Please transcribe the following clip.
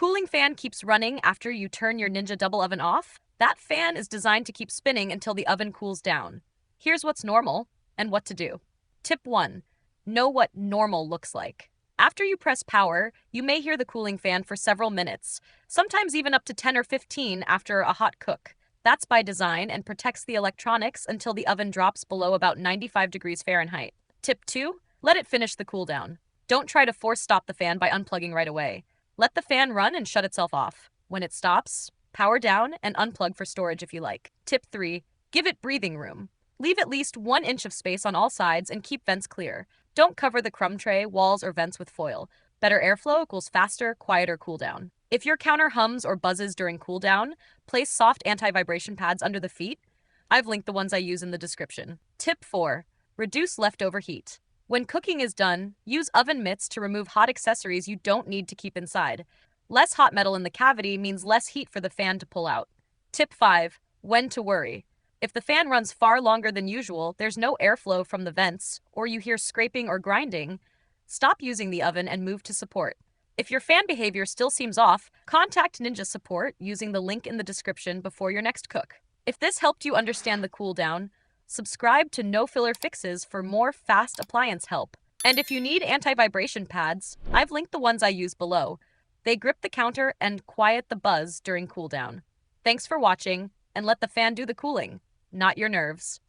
cooling fan keeps running after you turn your Ninja Double Oven off. That fan is designed to keep spinning until the oven cools down. Here's what's normal and what to do. Tip 1. Know what normal looks like. After you press power, you may hear the cooling fan for several minutes, sometimes even up to 10 or 15 after a hot cook. That's by design and protects the electronics until the oven drops below about 95 degrees Fahrenheit. Tip 2. Let it finish the cool down. Don't try to force stop the fan by unplugging right away. Let the fan run and shut itself off. When it stops, power down and unplug for storage if you like. Tip 3. Give it breathing room. Leave at least 1 inch of space on all sides and keep vents clear. Don't cover the crumb tray, walls, or vents with foil. Better airflow equals faster, quieter cool down. If your counter hums or buzzes during cool down, place soft anti-vibration pads under the feet. I've linked the ones I use in the description. Tip 4. Reduce leftover heat. When cooking is done, use oven mitts to remove hot accessories you don't need to keep inside. Less hot metal in the cavity means less heat for the fan to pull out. Tip 5. When to worry. If the fan runs far longer than usual, there's no airflow from the vents, or you hear scraping or grinding, stop using the oven and move to support. If your fan behavior still seems off, contact Ninja Support using the link in the description before your next cook. If this helped you understand the cool down, subscribe to No Filler Fixes for more fast appliance help. And if you need anti-vibration pads, I've linked the ones I use below. They grip the counter and quiet the buzz during cool down. Thanks for watching, and let the fan do the cooling, not your nerves.